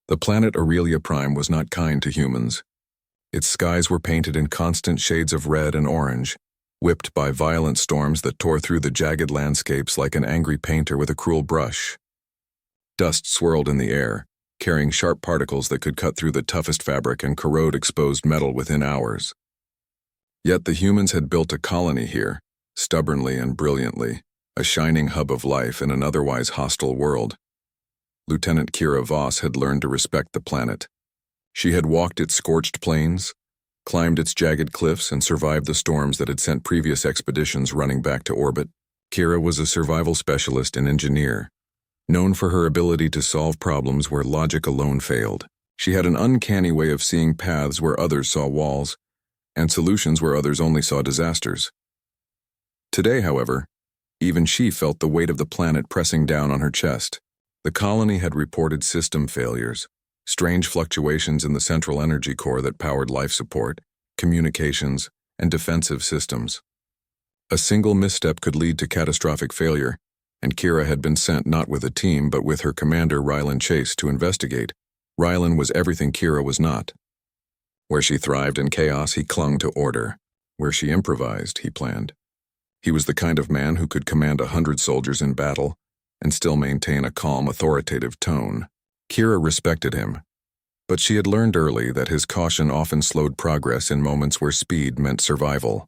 The planet Aurelia Prime was not kind to humans. Its skies were painted in constant shades of red and orange, whipped by violent storms that tore through the jagged landscapes like an angry painter with a cruel brush. Dust swirled in the air, carrying sharp particles that could cut through the toughest fabric and corrode exposed metal within hours. Yet the humans had built a colony here, stubbornly and brilliantly, a shining hub of life in an otherwise hostile world. Lieutenant Kira Voss had learned to respect the planet. She had walked its scorched plains, climbed its jagged cliffs, and survived the storms that had sent previous expeditions running back to orbit. Kira was a survival specialist and engineer, known for her ability to solve problems where logic alone failed. She had an uncanny way of seeing paths where others saw walls, and solutions where others only saw disasters. Today, however, even she felt the weight of the planet pressing down on her chest. The colony had reported system failures, strange fluctuations in the central energy core that powered life support, communications, and defensive systems. A single misstep could lead to catastrophic failure, and Kira had been sent not with a team but with her commander Rylan Chase to investigate. Rylan was everything Kira was not. Where she thrived in chaos, he clung to order. Where she improvised, he planned. He was the kind of man who could command 100 soldiers in battle and still maintain a calm, authoritative tone. Kira respected him, but she had learned early that his caution often slowed progress in moments where speed meant survival.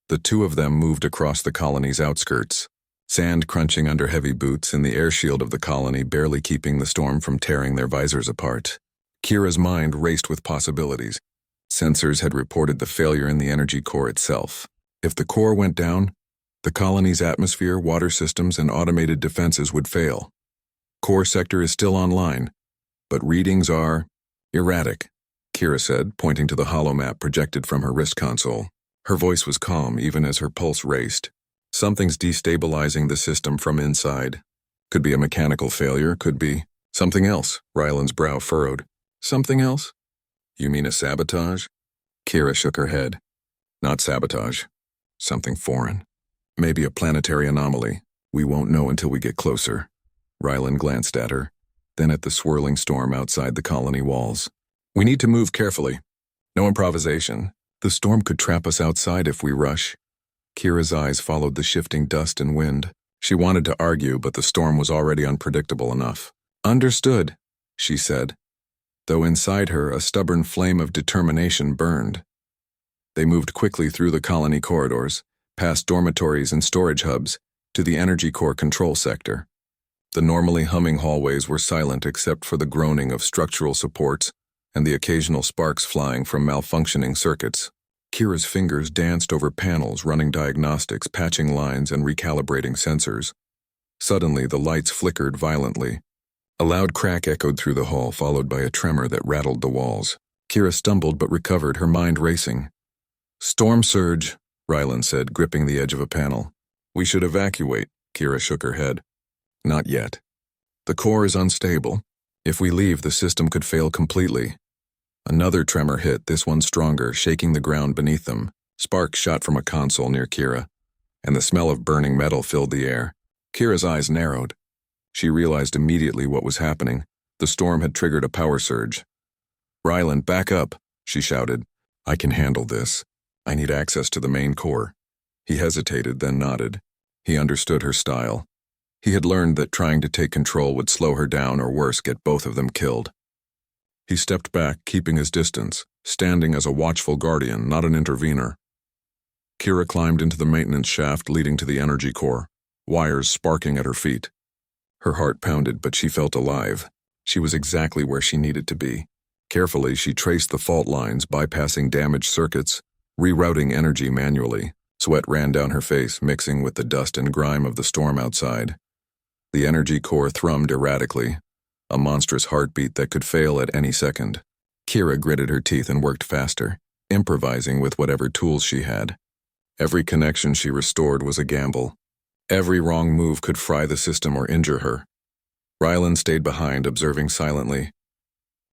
The two of them moved across the colony's outskirts, sand crunching under heavy boots and the air shield of the colony barely keeping the storm from tearing their visors apart. Kira's mind raced with possibilities. Sensors had reported the failure in the energy core itself. If the core went down, the colony's atmosphere, water systems, and automated defenses would fail. Core sector is still online, but readings are erratic, Kira said, pointing to the holomap projected from her wrist console. Her voice was calm even as her pulse raced. Something's destabilizing the system from inside. Could be a mechanical failure, could be something else. Rylan's brow furrowed. Something else? You mean a sabotage? Kira shook her head. Not sabotage. Something foreign. Maybe a planetary anomaly. We won't know until we get closer. Rylan glanced at her, then at the swirling storm outside the colony walls. We need to move carefully. No improvisation. The storm could trap us outside if we rush. Kira's eyes followed the shifting dust and wind. She wanted to argue, but the storm was already unpredictable enough. Understood, she said, though inside her a stubborn flame of determination burned. They moved quickly through the colony corridors, past dormitories and storage hubs, to the energy core control sector. The normally humming hallways were silent except for the groaning of structural supports and the occasional sparks flying from malfunctioning circuits. Kira's fingers danced over panels running diagnostics, patching lines, and recalibrating sensors. Suddenly, the lights flickered violently. A loud crack echoed through the hall, followed by a tremor that rattled the walls. Kira stumbled but recovered, her mind racing. Storm surge, Rylan said, gripping the edge of a panel. We should evacuate, Kira shook her head. Not yet. The core is unstable. If we leave, the system could fail completely. Another tremor hit, this one stronger, shaking the ground beneath them. Sparks shot from a console near Kira, and the smell of burning metal filled the air. Kira's eyes narrowed. She realized immediately what was happening. The storm had triggered a power surge. Rylan, back up, she shouted. I can handle this. I need access to the main core. He hesitated, then nodded. He understood her style. He had learned that trying to take control would slow her down or worse, get both of them killed. He stepped back, keeping his distance, standing as a watchful guardian, not an intervener. Kira climbed into the maintenance shaft leading to the energy core, wires sparking at her feet. Her heart pounded, but she felt alive. She was exactly where she needed to be. Carefully, she traced the fault lines, bypassing damaged circuits, rerouting energy manually. Sweat ran down her face, mixing with the dust and grime of the storm outside. The energy core thrummed erratically, a monstrous heartbeat that could fail at any second. Kira gritted her teeth and worked faster, improvising with whatever tools she had. Every connection she restored was a gamble. Every wrong move could fry the system or injure her. Rylan stayed behind, observing silently.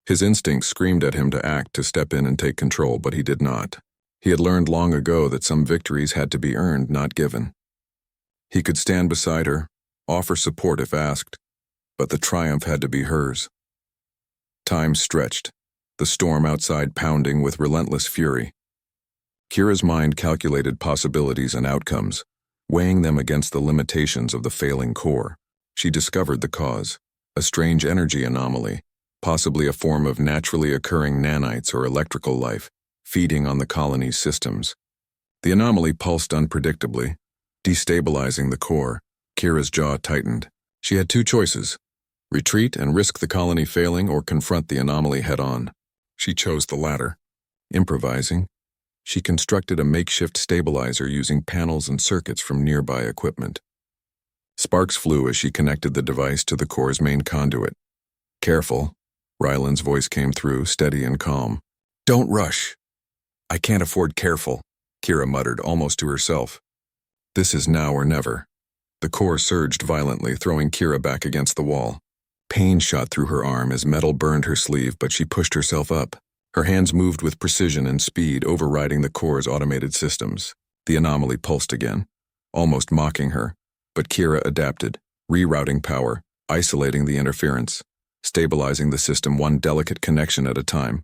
His instincts screamed at him to act, to step in and take control, but he did not. He had learned long ago that some victories had to be earned, not given. He could stand beside her, offer support if asked, but the triumph had to be hers. Time stretched, the storm outside pounding with relentless fury. Kira's mind calculated possibilities and outcomes, weighing them against the limitations of the failing core. She discovered the cause, a strange energy anomaly, possibly a form of naturally occurring nanites or electrical life, feeding on the colony's systems. The anomaly pulsed unpredictably, destabilizing the core. Kira's jaw tightened. She had two choices: retreat and risk the colony failing, or confront the anomaly head-on. She chose the latter. Improvising, she constructed a makeshift stabilizer using panels and circuits from nearby equipment. Sparks flew as she connected the device to the core's main conduit. "Careful," Ryland's voice came through, steady and calm. "Don't rush." "I can't afford careful," Kira muttered, almost to herself. This is now or never. The core surged violently, throwing Kira back against the wall. Pain shot through her arm as metal burned her sleeve, but she pushed herself up. Her hands moved with precision and speed, overriding the core's automated systems. The anomaly pulsed again, almost mocking her, but Kira adapted, rerouting power, isolating the interference, stabilizing the system one delicate connection at a time.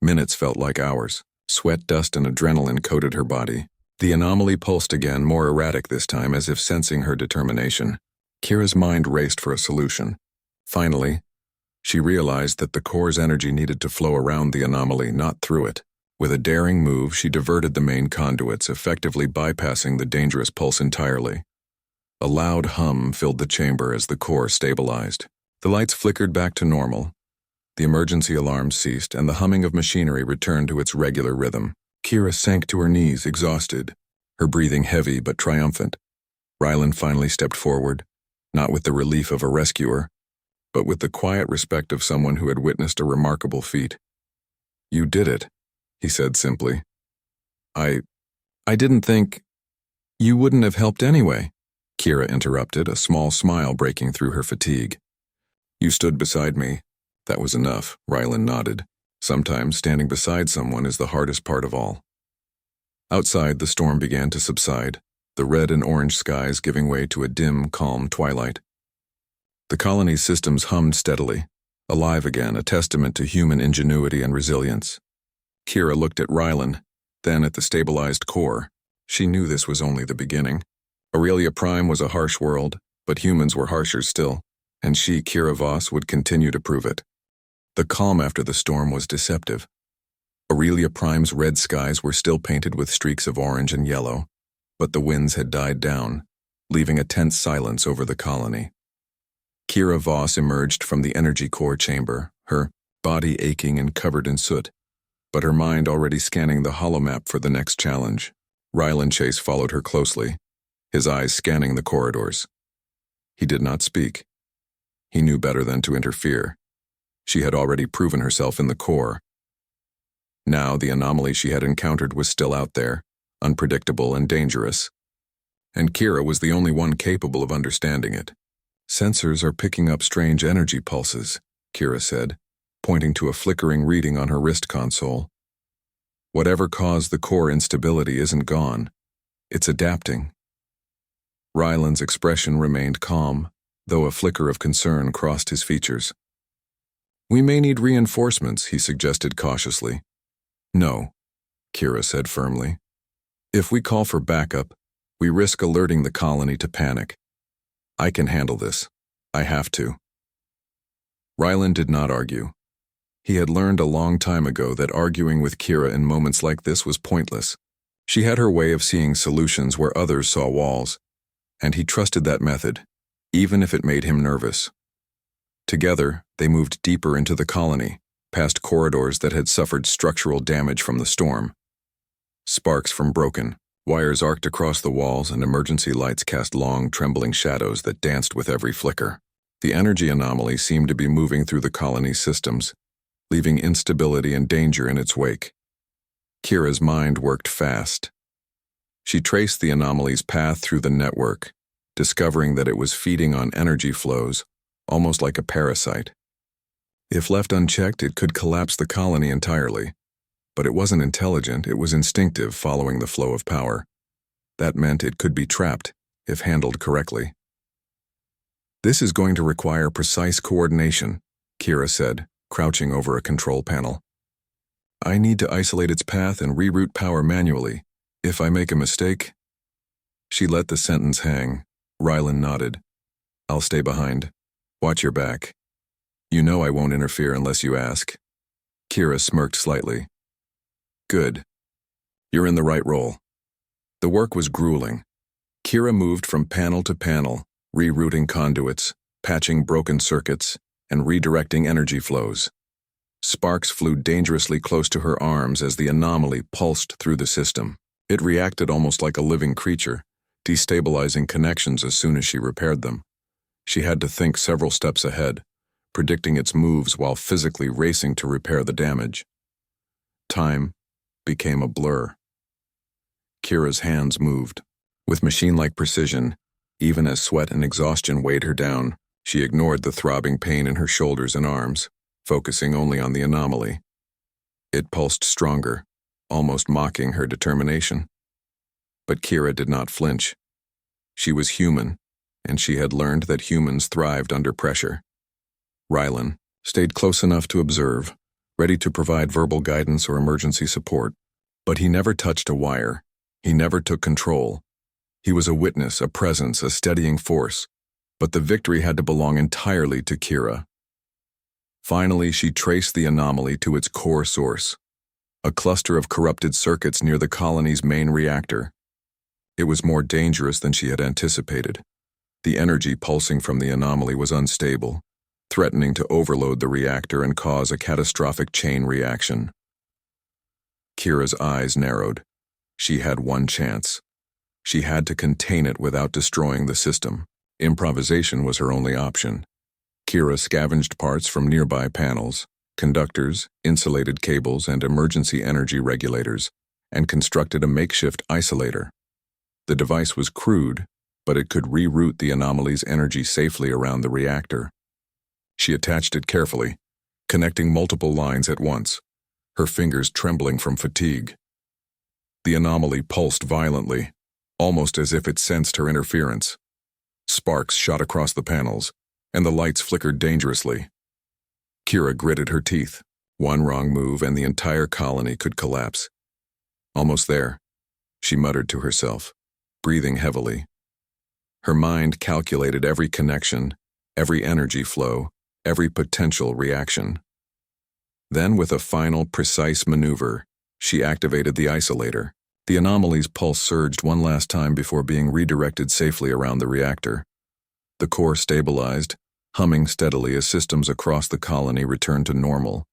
Minutes felt like hours. Sweat, dust, and adrenaline coated her body. The anomaly pulsed again, more erratic this time, as if sensing her determination. Kira's mind raced for a solution. Finally, she realized that the core's energy needed to flow around the anomaly, not through it. With a daring move, she diverted the main conduits, effectively bypassing the dangerous pulse entirely. A loud hum filled the chamber as the core stabilized. The lights flickered back to normal. The emergency alarms ceased, and the humming of machinery returned to its regular rhythm. Kira sank to her knees, exhausted, her breathing heavy but triumphant. Ryland finally stepped forward, not with the relief of a rescuer, but with the quiet respect of someone who had witnessed a remarkable feat. "You did it," he said simply. I didn't think you wouldn't have helped anyway," Kira interrupted, a small smile breaking through her fatigue. "You stood beside me. That was enough," Ryland nodded. Sometimes standing beside someone is the hardest part of all. Outside, the storm began to subside, the red and orange skies giving way to a dim, calm twilight. The colony's systems hummed steadily, alive again, a testament to human ingenuity and resilience. Kira looked at Ryland, then at the stabilized core. She knew this was only the beginning. Aurelia Prime was a harsh world, but humans were harsher still, and she, Kira Voss, would continue to prove it. The calm after the storm was deceptive. Aurelia Prime's red skies were still painted with streaks of orange and yellow, but the winds had died down, leaving a tense silence over the colony. Kira Voss emerged from the energy core chamber, her body aching and covered in soot, but her mind already scanning the holomap for the next challenge. Ryland Chase followed her closely, his eyes scanning the corridors. He did not speak. He knew better than to interfere. She had already proven herself in the core. Now the anomaly she had encountered was still out there, unpredictable and dangerous. And Kira was the only one capable of understanding it. "Sensors are picking up strange energy pulses," Kira said, pointing to a flickering reading on her wrist console. "Whatever caused the core instability isn't gone. It's adapting." Ryland's expression remained calm, though a flicker of concern crossed his features. "We may need reinforcements," he suggested cautiously. "No," Kira said firmly. "If we call for backup, we risk alerting the colony to panic. I can handle this. I have to." Ryland did not argue. He had learned a long time ago that arguing with Kira in moments like this was pointless. She had her way of seeing solutions where others saw walls, and he trusted that method, even if it made him nervous. Together, they moved deeper into the colony, past corridors that had suffered structural damage from the storm. Sparks from broken wires arced across the walls, and emergency lights cast long, trembling shadows that danced with every flicker. The energy anomaly seemed to be moving through the colony's systems, leaving instability and danger in its wake. Kira's mind worked fast. She traced the anomaly's path through the network, discovering that it was feeding on energy flows, almost like a parasite. If left unchecked, it could collapse the colony entirely. But it wasn't intelligent, it was instinctive, following the flow of power. That meant it could be trapped, if handled correctly. "This is going to require precise coordination," Kira said, crouching over a control panel. I need to isolate its path and reroute power manually. If I make a mistake... She let the sentence hang. Rylan nodded. I'll stay behind. Watch your back. You know I won't interfere unless you ask. Kira smirked slightly. Good. You're in the right role. The work was grueling. Kira moved from panel to panel, rerouting conduits, patching broken circuits, and redirecting energy flows. Sparks flew dangerously close to her arms as the anomaly pulsed through the system. It reacted almost like a living creature, destabilizing connections as soon as she repaired them. She had to think several steps ahead, predicting its moves while physically racing to repair the damage. Time became a blur. Kira's hands moved. With machine-like precision, even as sweat and exhaustion weighed her down, she ignored the throbbing pain in her shoulders and arms, focusing only on the anomaly. It pulsed stronger, almost mocking her determination. But Kira did not flinch. She was human, and she had learned that humans thrived under pressure. Rylan stayed close enough to observe, ready to provide verbal guidance or emergency support. But he never touched a wire. He never took control. He was a witness, a presence, a steadying force. But the victory had to belong entirely to Kira. Finally, she traced the anomaly to its core source, a cluster of corrupted circuits near the colony's main reactor. It was more dangerous than she had anticipated. The energy pulsing from the anomaly was unstable, threatening to overload the reactor and cause a catastrophic chain reaction. Kira's eyes narrowed. She had one chance. She had to contain it without destroying the system. Improvisation was her only option. Kira scavenged parts from nearby panels, conductors, insulated cables, and emergency energy regulators, and constructed a makeshift isolator. The device was crude, but it could reroute the anomaly's energy safely around the reactor. She attached it carefully, connecting multiple lines at once, her fingers trembling from fatigue. The anomaly pulsed violently, almost as if it sensed her interference. Sparks shot across the panels, and the lights flickered dangerously. Kira gritted her teeth. One wrong move and the entire colony could collapse. Almost there, she muttered to herself, breathing heavily. Her mind calculated every connection, every energy flow, every potential reaction. Then, with a final, precise maneuver, she activated the isolator. The anomaly's pulse surged one last time before being redirected safely around the reactor. The core stabilized, humming steadily as systems across the colony returned to normal.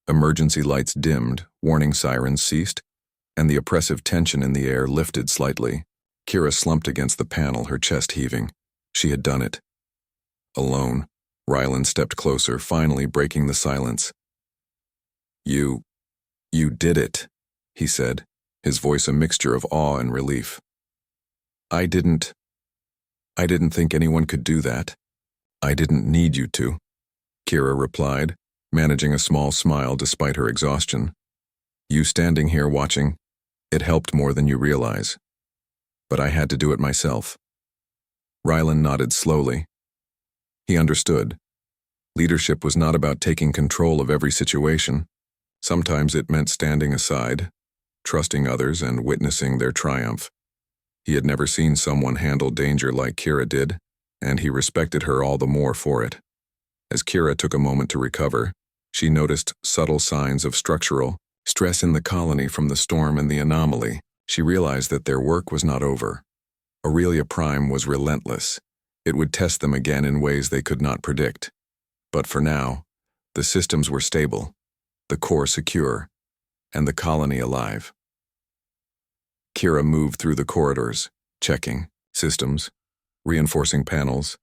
Emergency lights dimmed, warning sirens ceased, and the oppressive tension in the air lifted slightly. Kira slumped against the panel, her chest heaving. She had done it. Alone, Rylan stepped closer, finally breaking the silence. You did it, he said, his voice a mixture of awe and relief. I didn't think anyone could do that. I didn't need you to, Kira replied, managing a small smile despite her exhaustion. You standing here watching, it helped more than you realize. But I had to do it myself. Rylan nodded slowly. He understood. Leadership was not about taking control of every situation. Sometimes it meant standing aside, trusting others and witnessing their triumph. He had never seen someone handle danger like Kira did, and he respected her all the more for it. As Kira took a moment to recover, she noticed subtle signs of structural stress in the colony from the storm and the anomaly. She realized that their work was not over. Aurelia Prime was relentless. It would test them again in ways they could not predict. But for now, the systems were stable, the core secure, and the colony alive. Kira moved through the corridors, checking systems, reinforcing panels,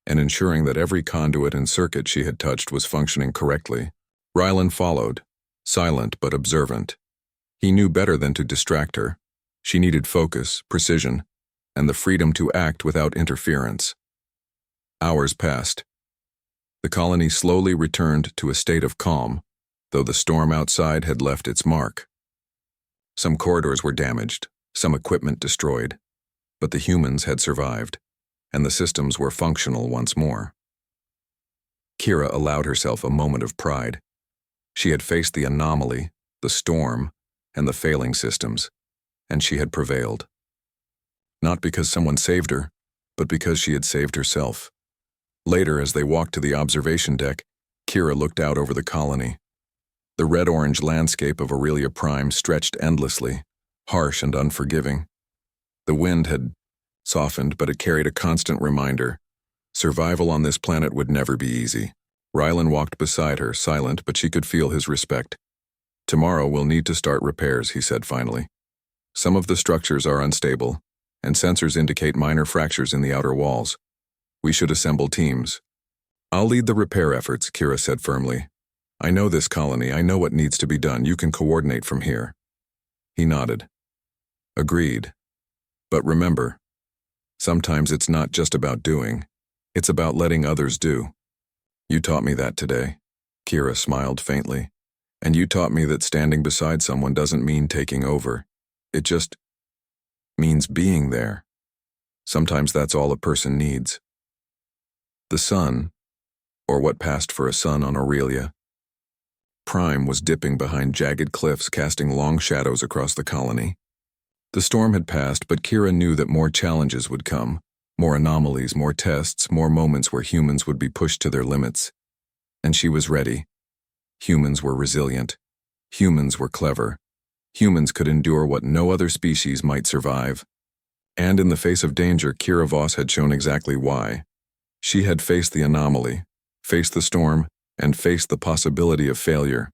and ensuring that every conduit and circuit she had touched was functioning correctly. Rylan followed, silent but observant. He knew better than to distract her. She needed focus, precision, and the freedom to act without interference. Hours passed. The colony slowly returned to a state of calm, though the storm outside had left its mark. Some corridors were damaged, some equipment destroyed, but the humans had survived, and the systems were functional once more. Kira allowed herself a moment of pride. She had faced the anomaly, the storm, and the failing systems, and she had prevailed. Not because someone saved her, but because she had saved herself. Later, as they walked to the observation deck, Kira looked out over the colony. The red-orange landscape of Aurelia Prime stretched endlessly, harsh and unforgiving. The wind had softened, but it carried a constant reminder. Survival on this planet would never be easy. Rylan walked beside her, silent, but she could feel his respect. "Tomorrow we'll need to start repairs," he said finally. "Some of the structures are unstable, and sensors indicate minor fractures in the outer walls. We should assemble teams." "I'll lead the repair efforts," Kira said firmly. "I know this colony, I know what needs to be done. You can coordinate from here." He nodded. "Agreed. But remember, sometimes it's not just about doing, it's about letting others do. You taught me that today." Kira smiled faintly. "And you taught me that standing beside someone doesn't mean taking over. It just means being there. Sometimes that's all a person needs." The sun, or what passed for a sun on Aurelia Prime, was dipping behind jagged cliffs, casting long shadows across the colony. The storm had passed, but Kira knew that more challenges would come, more anomalies, more tests, more moments where humans would be pushed to their limits. And she was ready. Humans were resilient. Humans were clever. Humans could endure what no other species might survive. And in the face of danger, Kira Voss had shown exactly why. She had faced the anomaly, faced the storm, and faced the possibility of failure.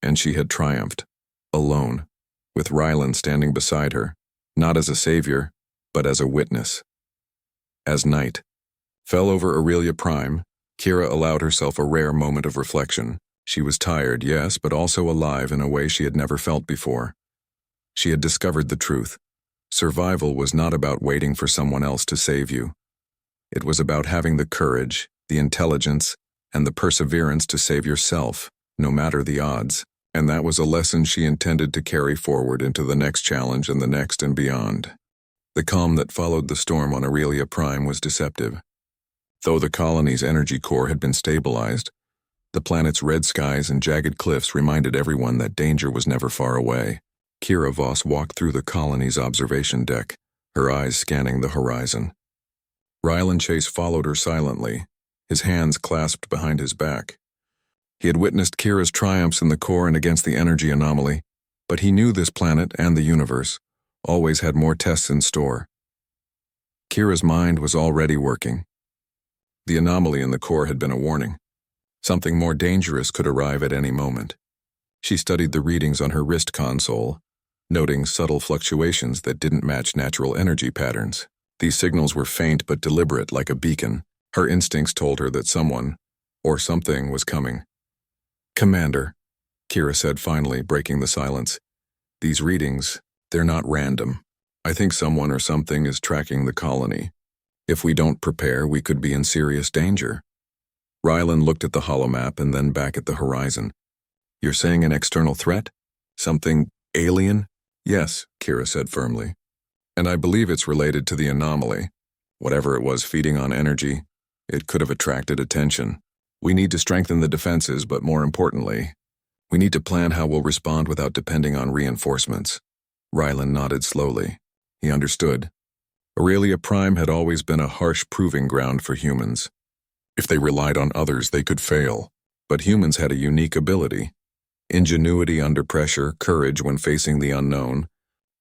And she had triumphed, alone, with Rylan standing beside her, not as a savior, but as a witness. As night fell over Aurelia Prime, Kira allowed herself a rare moment of reflection. She was tired, yes, but also alive in a way she had never felt before. She had discovered the truth. Survival was not about waiting for someone else to save you. It was about having the courage, the intelligence, and the perseverance to save yourself, no matter the odds. And that was a lesson she intended to carry forward into the next challenge and the next and beyond. The calm that followed the storm on Aurelia Prime was deceptive. Though the colony's energy core had been stabilized, the planet's red skies and jagged cliffs reminded everyone that danger was never far away. Kira Voss walked through the colony's observation deck, her eyes scanning the horizon. Rylan Chase followed her silently, his hands clasped behind his back. He had witnessed Kira's triumphs in the core and against the energy anomaly, but he knew this planet and the universe always had more tests in store. Kira's mind was already working. The anomaly in the core had been a warning. Something more dangerous could arrive at any moment. She studied the readings on her wrist console, noting subtle fluctuations that didn't match natural energy patterns. These signals were faint but deliberate, like a beacon. Her instincts told her that someone, or something, was coming. "Commander," Kira said finally, breaking the silence. "These readings, they're not random. I think someone or something is tracking the colony. If we don't prepare, we could be in serious danger." Rylan looked at the holomap and then back at the horizon. "You're saying an external threat? Something alien?" "Yes," Kira said firmly. "And I believe it's related to the anomaly. Whatever it was feeding on energy, it could have attracted attention. We need to strengthen the defenses, but more importantly, we need to plan how we'll respond without depending on reinforcements." Rylan nodded slowly. He understood. Aurelia Prime had always been a harsh proving ground for humans. If they relied on others, they could fail. But humans had a unique ability: ingenuity under pressure, courage when facing the unknown,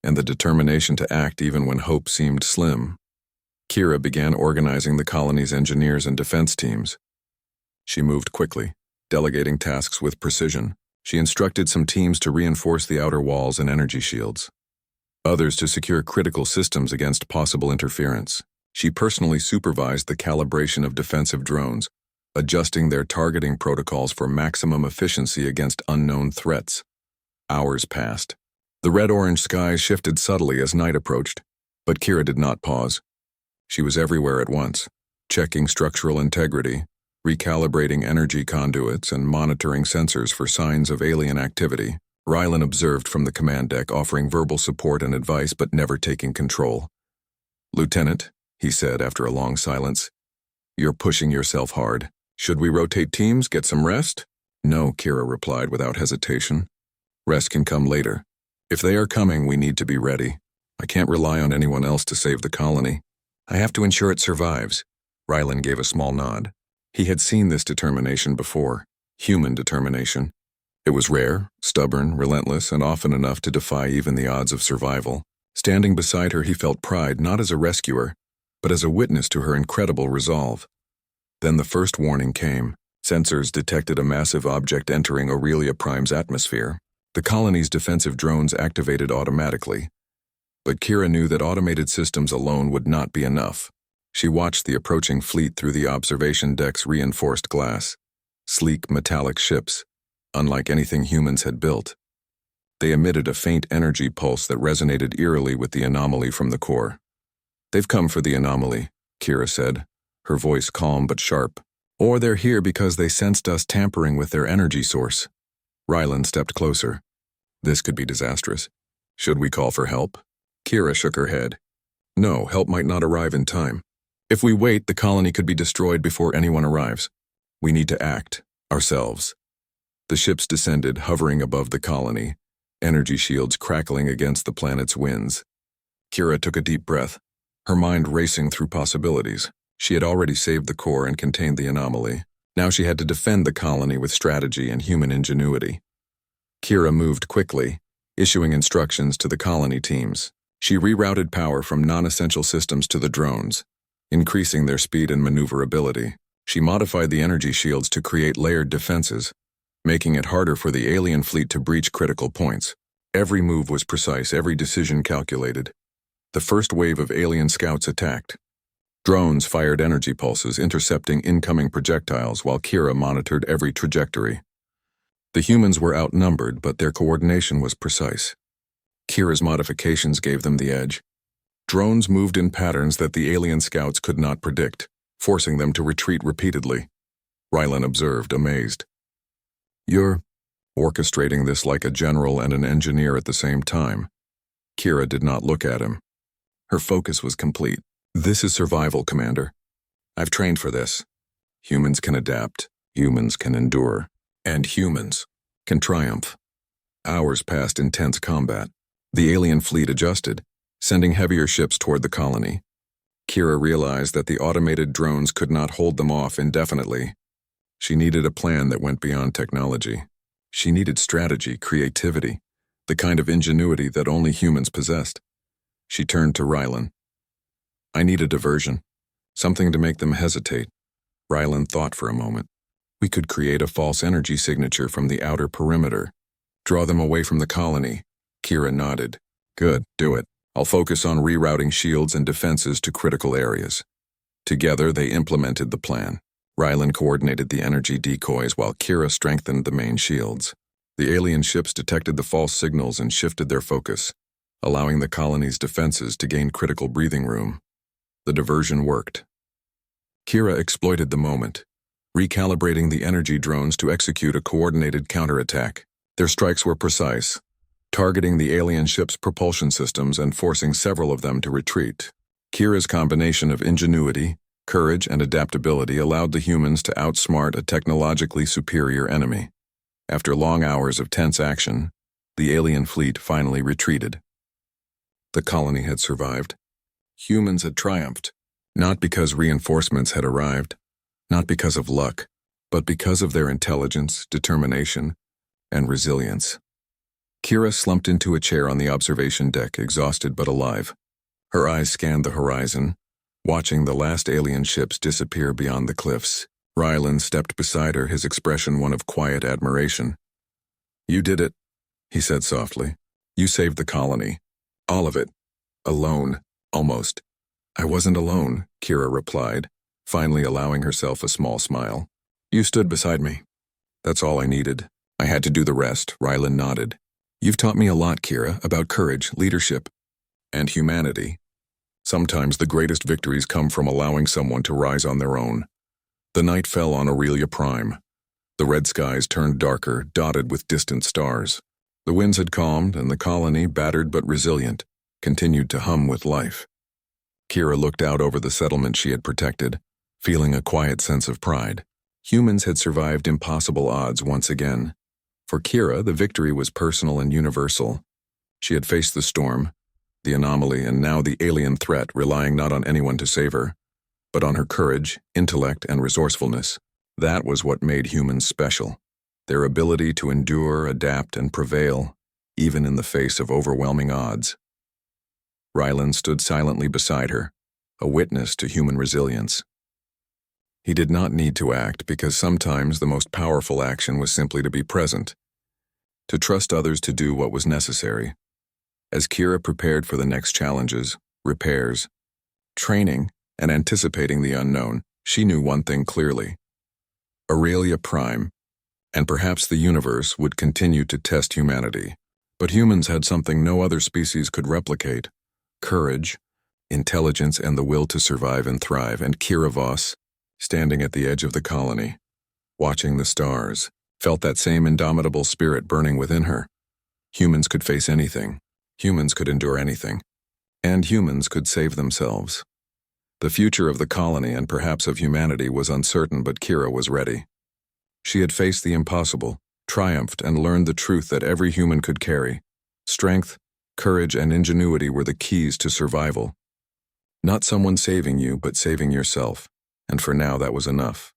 and the determination to act even when hope seemed slim. Kira began organizing the colony's engineers and defense teams. She moved quickly, delegating tasks with precision. She instructed some teams to reinforce the outer walls and energy shields, others to secure critical systems against possible interference. She personally supervised the calibration of defensive drones, adjusting their targeting protocols for maximum efficiency against unknown threats. Hours passed. The red-orange skies shifted subtly as night approached, but Kira did not pause. She was everywhere at once, checking structural integrity, recalibrating energy conduits, and monitoring sensors for signs of alien activity. Rylan observed from the command deck, offering verbal support and advice but never taking control. "Lieutenant," he said after a long silence, "you're pushing yourself hard. Should we rotate teams, get some rest?" No, Kira replied without hesitation. Rest can come later. If they are coming, we need to be ready. I can't rely on anyone else to save the colony. I have to ensure it survives. Rylan gave a small nod. He had seen this determination before. Human determination. It was rare, stubborn, relentless, and often enough to defy even the odds of survival. Standing beside her, he felt pride not as a rescuer, but as a witness to her incredible resolve. Then the first warning came. Sensors detected a massive object entering Aurelia Prime's atmosphere. The colony's defensive drones activated automatically. But Kira knew that automated systems alone would not be enough. She watched the approaching fleet through the observation deck's reinforced glass. Sleek, metallic ships, unlike anything humans had built. They emitted a faint energy pulse that resonated eerily with the anomaly from the core. They've come for the anomaly, Kira said, her voice calm but sharp. Or they're here because they sensed us tampering with their energy source. Rylan stepped closer. This could be disastrous. Should we call for help? Kira shook her head. No, help might not arrive in time. If we wait, the colony could be destroyed before anyone arrives. We need to act, ourselves. The ships descended, hovering above the colony, energy shields crackling against the planet's winds. Kira took a deep breath, her mind racing through possibilities. She had already saved the core and contained the anomaly. Now she had to defend the colony with strategy and human ingenuity. Kira moved quickly, issuing instructions to the colony teams. She rerouted power from non-essential systems to the drones, increasing their speed and maneuverability. She modified the energy shields to create layered defenses, making it harder for the alien fleet to breach critical points. Every move was precise, every decision calculated. The first wave of alien scouts attacked. Drones fired energy pulses, intercepting incoming projectiles while Kira monitored every trajectory. The humans were outnumbered, but their coordination was precise. Kira's modifications gave them the edge. Drones moved in patterns that the alien scouts could not predict, forcing them to retreat repeatedly. Rylan observed, amazed. You're orchestrating this like a general and an engineer at the same time. Kira did not look at him. Her focus was complete. This is survival, Commander. I've trained for this. Humans can adapt, humans can endure, and humans can triumph. Hours passed intense combat. The alien fleet adjusted, sending heavier ships toward the colony. Kira realized that the automated drones could not hold them off indefinitely. She needed a plan that went beyond technology. She needed strategy, creativity, the kind of ingenuity that only humans possessed. She turned to Rylan. I need a diversion, something to make them hesitate. Rylan thought for a moment. We could create a false energy signature from the outer perimeter. Draw them away from the colony. Kira nodded. Good, do it. I'll focus on rerouting shields and defenses to critical areas. Together, they implemented the plan. Rylan coordinated the energy decoys while Kira strengthened the main shields. The alien ships detected the false signals and shifted their focus, allowing the colony's defenses to gain critical breathing room. The diversion worked. Kira exploited the moment, recalibrating the energy drones to execute a coordinated counterattack. Their strikes were precise, targeting the alien ship's propulsion systems and forcing several of them to retreat. Kira's combination of ingenuity, courage, and adaptability allowed the humans to outsmart a technologically superior enemy. After long hours of tense action, the alien fleet finally retreated. The colony had survived. Humans had triumphed, not because reinforcements had arrived, not because of luck, but because of their intelligence, determination, and resilience. Kira slumped into a chair on the observation deck, exhausted but alive. Her eyes scanned the horizon, watching the last alien ships disappear beyond the cliffs. Rylan stepped beside her, his expression one of quiet admiration. You did it, he said softly. You saved the colony. All of it. Alone. Almost. I wasn't alone, Kira replied, finally allowing herself a small smile. You stood beside me. That's all I needed. I had to do the rest, Rylan nodded. You've taught me a lot, Kira, about courage, leadership, and humanity. Sometimes the greatest victories come from allowing someone to rise on their own. The night fell on Aurelia Prime. The red skies turned darker, dotted with distant stars. The winds had calmed, and the colony, battered but resilient, continued to hum with life. Kira looked out over the settlement she had protected, feeling a quiet sense of pride. Humans had survived impossible odds once again. For Kira, the victory was personal and universal. She had faced the storm, the anomaly, and now the alien threat, relying not on anyone to save her, but on her courage, intellect, and resourcefulness. That was what made humans special. Their ability to endure, adapt, and prevail, even in the face of overwhelming odds. Rylan stood silently beside her, a witness to human resilience. He did not need to act because sometimes the most powerful action was simply to be present, to trust others to do what was necessary. As Kira prepared for the next challenges, repairs, training, and anticipating the unknown, she knew one thing clearly. Aurelia Prime, and perhaps the universe, would continue to test humanity. But humans had something no other species could replicate: courage, intelligence, and the will to survive and thrive. And Kira Voss, standing at the edge of the colony, watching the stars, felt that same indomitable spirit burning within her. Humans could face anything. Humans could endure anything. And humans could save themselves. The future of the colony and perhaps of humanity was uncertain, but Kira was ready. She had faced the impossible, triumphed, and learned the truth that every human could carry. Strength, courage, and ingenuity were the keys to survival. Not someone saving you, but saving yourself. And for now, that was enough.